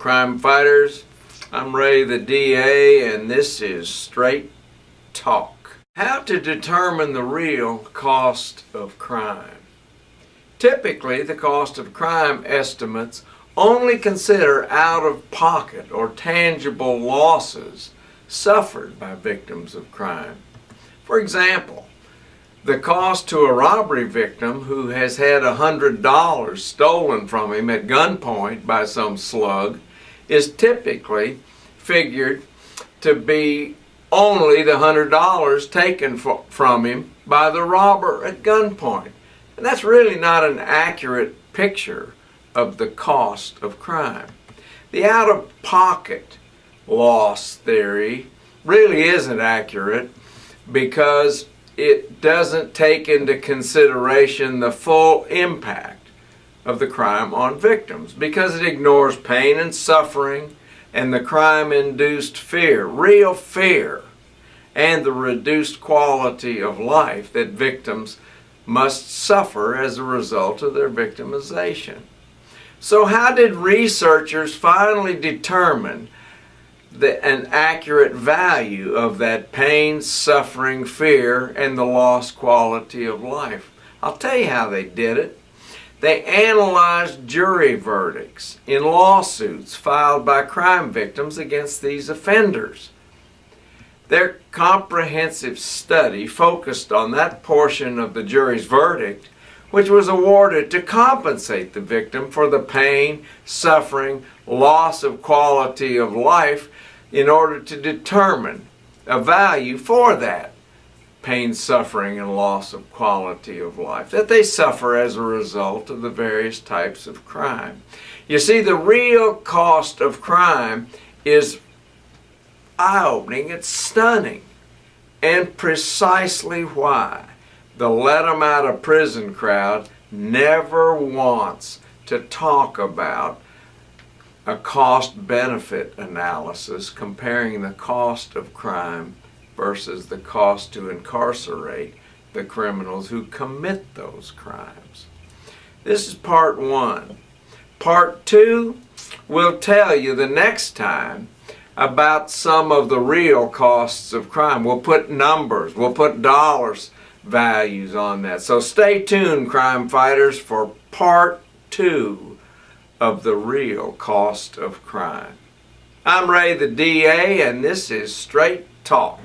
crime fighters. I'm Ray the DA, and this is Straight Talk. How to determine the real cost of crime. Typically, the cost of crime estimates only consider out-of-pocket or tangible losses suffered by victims of crime. For example, the cost to a robbery victim who has had $100 stolen from him at gunpoint by some slug is typically figured to be only the $100 taken from him by the robber at gunpoint. And that's really not an accurate picture of the cost of crime. The out-of-pocket loss theory really isn't accurate because it doesn't take into consideration the full impact of the crime on victims, because it ignores pain and suffering and the crime-induced fear, real fear, and the reduced quality of life that victims must suffer as a result of their victimization. So how did researchers finally determine an accurate value of that pain, suffering, fear, and the lost quality of life? I'll tell you how they did it. They analyzed jury verdicts in lawsuits filed by crime victims against these offenders. Their comprehensive study focused on that portion of the jury's verdict which was awarded to compensate the victim for the pain, suffering, loss of quality of life in order to determine a value for that pain, suffering, and loss of quality of life that they suffer as a result of the various types of crime. You see, the real cost of crime is eye-opening, it's stunning, and precisely why the let 'em out of prison crowd never wants to talk about a cost-benefit analysis comparing the cost of crime versus the cost to incarcerate the criminals who commit those crimes. This is part one. Part two will tell you the next time about some of the real costs of crime. We'll put numbers, we'll put dollars values on that. So stay tuned, crime fighters, for part two of the real cost of crime. I'm Ray the DA, and this is Straight Talk.